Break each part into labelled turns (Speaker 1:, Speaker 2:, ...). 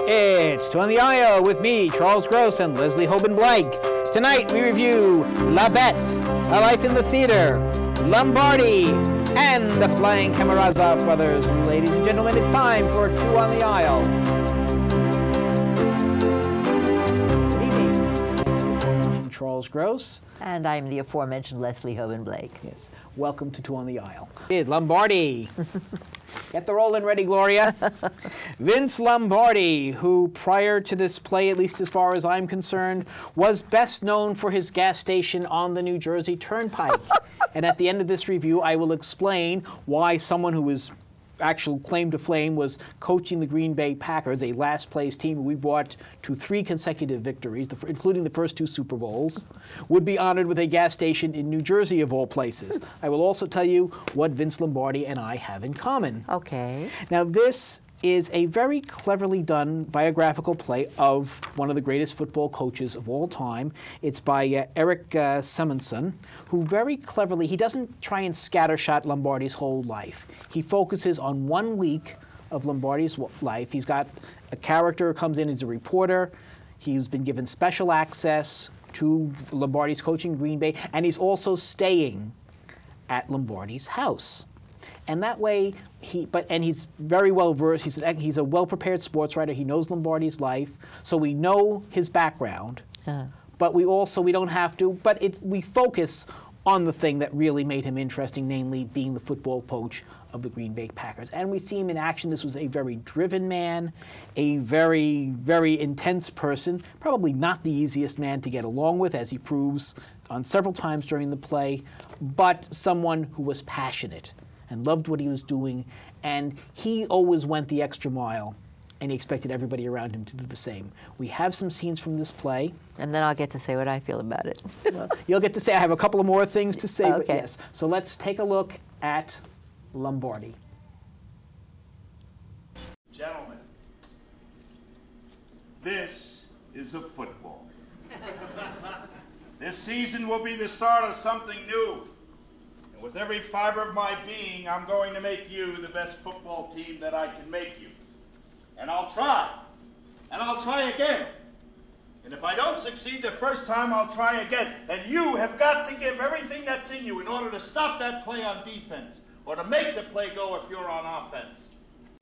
Speaker 1: It's On The Aisle with me, Charles Gross, and Leslie Hoban Blake. Tonight we review La Bête, A Life in the Theater, Lombardi, and the Flying Camarasa Brothers. Ladies and gentlemen, it's time for Two on the Aisle. Good evening. I'm Charles Gross.
Speaker 2: And I'm the aforementioned Leslie Hoban Blake.
Speaker 1: Yes. Welcome to Two on the Aisle. It's Lombardi. Get the rolling ready, Gloria. Vince Lombardi, who prior to this play, at least as far as I'm concerned, was best known for his gas station on the New Jersey Turnpike. And at the end of this review, I will explain why someone who was actual claim to fame was coaching the Green Bay Packers, a last-place team we brought to 3 consecutive victories, including the first 2 Super Bowls, would be honored with a gas station in New Jersey, of all places. I will also tell you what Vince Lombardi and I have in common.
Speaker 2: Okay.
Speaker 1: Now, this is a very cleverly done biographical play of one of the greatest football coaches of all time. It's by Eric Simonson, who very cleverly, he doesn't try and scattershot Lombardi's whole life. He focuses on 1 week of Lombardi's life. He's got a character who comes in as a reporter. He's been given special access to Lombardi's coaching Green Bay, and he's also staying at Lombardi's house. And that way, he's very well versed. He's a well-prepared sports writer. He knows Lombardi's life, so we know his background. But we don't have to. But we focus on the thing that really made him interesting, namely being the football coach of the Green Bay Packers. And we see him in action. This was a very driven man, a very, very intense person. Probably not the easiest man to get along with, as he proves on several times during the play, but someone who was passionate and loved what he was doing, and he always went the extra mile, and he expected everybody around him to do the same. We have some scenes from this play.
Speaker 2: And then I'll get to say what I feel about it.
Speaker 1: Well, you'll get to say, I have a couple of more things to say,
Speaker 2: okay.
Speaker 1: But yes. So let's take a look at Lombardi.
Speaker 3: Gentlemen, this is a football. This season will be the start of something new. With every fiber of my being, I'm going to make you the best football team that I can make you. And I'll try. And I'll try again. And if I don't succeed the first time, I'll try again. And you have got to give everything that's in you in order to stop that play on defense, or to make the play go if you're on offense.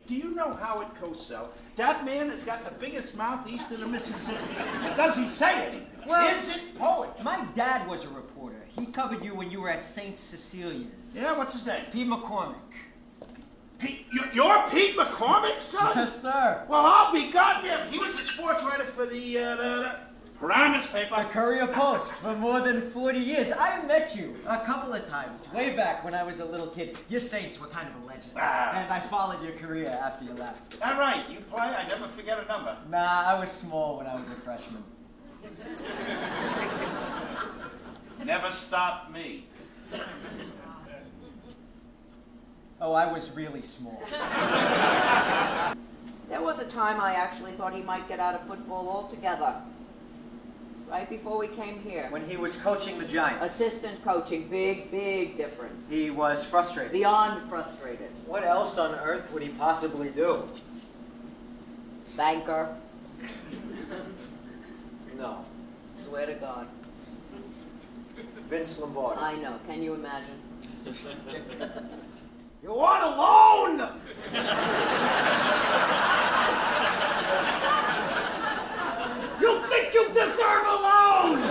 Speaker 3: Do you know Howard Cosell? That man has got the biggest mouth east of the Mississippi. But does he say anything?
Speaker 4: Well,
Speaker 3: Is it poetry?
Speaker 4: my dad was a reporter. He covered you when you were at St. Cecilia's.
Speaker 3: Yeah, what's his name?
Speaker 4: Pete McCormick.
Speaker 3: Pete, you're Pete McCormick's son?
Speaker 4: Yes, sir.
Speaker 3: Well, I'll be goddamn. He was a sports writer for the Paramus paper.
Speaker 4: The Courier Post for more than 40 years. I met you a couple of times, way back when I was a little kid. Your Saints were kind of a legend. And I followed your career after you left.
Speaker 3: All right, you play? I never forget a number.
Speaker 4: Nah, I was small when I was a freshman.
Speaker 3: Never stopped me.
Speaker 4: Oh, I was really small.
Speaker 5: There was a time I actually thought he might get out of football altogether. Right before we came here.
Speaker 4: When he was coaching the Giants.
Speaker 5: Assistant coaching, big difference.
Speaker 4: He was frustrated.
Speaker 5: Beyond frustrated.
Speaker 4: What else on earth would he possibly do?
Speaker 5: Banker.
Speaker 4: No.
Speaker 5: Swear to God.
Speaker 4: Vince Lombardi.
Speaker 5: I know. Can you imagine?
Speaker 4: You want a loan? You think you deserve a loan?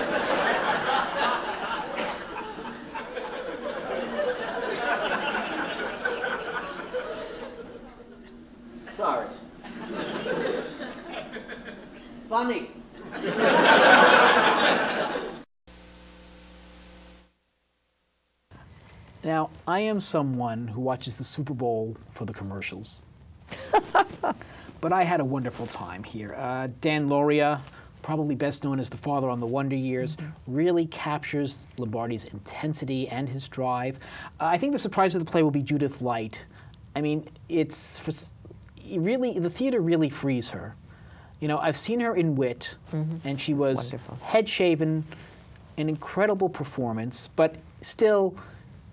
Speaker 4: Sorry.
Speaker 5: Funny.
Speaker 1: Now, I am someone who watches the Super Bowl for the commercials. But I had a wonderful time here. Dan Lauria, probably best known as the father on the Wonder Years, really captures Lombardi's intensity and his drive. I think the surprise of the play will be Judith Light. I mean, the theater really frees her. You know, I've seen her in Wit, and she was head-shaven, an incredible performance, but still,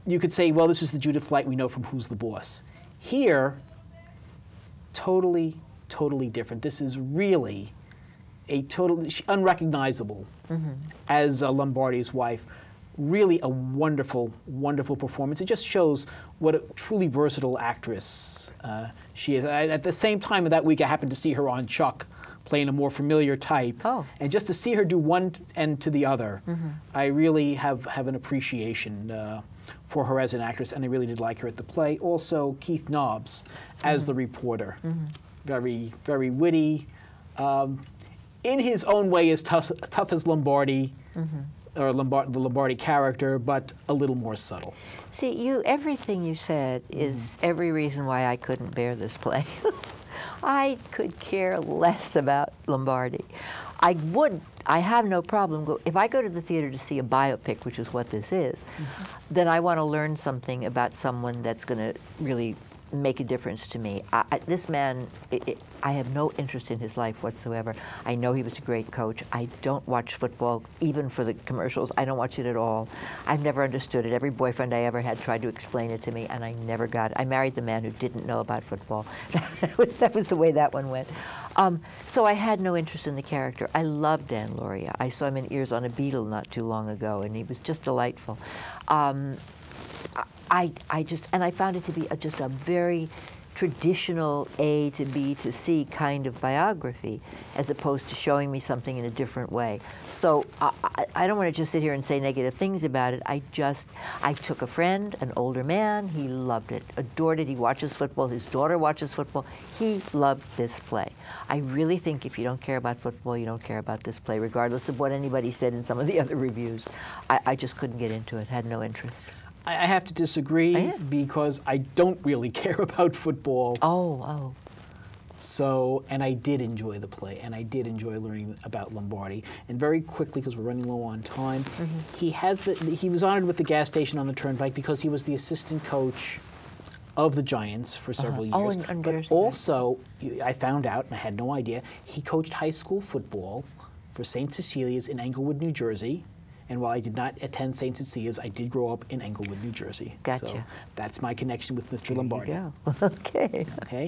Speaker 1: you could say, well, this is the Judith Light we know from Who's the Boss. Here, totally totally different. This is really a totally unrecognizable as Lombardi's wife. Really a wonderful, wonderful performance. It just shows what a truly versatile actress she is. At the same time of that week, I happened to see her on Chuck, playing a more familiar type.
Speaker 2: Oh.
Speaker 1: And just to see her do one end to the other, I really have an appreciation for her as an actress, and I really did like her at the play. Also, Keith Nobbs as the reporter. Very, very witty. In his own way, as tough as Lombardi, or the Lombardi character, but a little more subtle.
Speaker 2: See, everything you said is every reason why I couldn't bear this play. I could care less about Lombardi. I have no problem, if I go to the theater to see a biopic, which is what this is, then I want to learn something about someone that's going to really make a difference to me. This man, I have no interest in his life whatsoever. I know he was a great coach. I don't watch football, even for the commercials. I don't watch it at all. I've never understood it. Every boyfriend I ever had tried to explain it to me, and I never got it. I married the man who didn't know about football. that was the way that one went. So I had no interest in the character. I love Dan Lauria. I saw him in Ears on a Beetle not too long ago, and he was just delightful. I found it to be just a very traditional A to B to C kind of biography, as opposed to showing me something in a different way. So I don't want to just sit here and say negative things about it. I took a friend, an older man, he loved it, adored it. He watches football, his daughter watches football. He loved this play. I really think if you don't care about football, you don't care about this play, regardless of what anybody said in some of the other reviews. I just couldn't get into it, had no interest.
Speaker 1: I have to disagree because I don't really care about football.
Speaker 2: Oh.
Speaker 1: So, and I did enjoy the play, and I did enjoy learning about Lombardi. And very quickly, because we're running low on time, he was honored with the gas station on the Turnpike because he was the assistant coach of the Giants for several years. But also, I found out, and I had no idea, he coached high school football for St. Cecilia's in Englewood, New Jersey. And while I did not attend St. Cecilia's, I did grow up in Englewood, New Jersey.
Speaker 2: Gotcha.
Speaker 1: So that's my connection with Mr. Lombardi.
Speaker 2: There you go. Okay.
Speaker 1: Okay.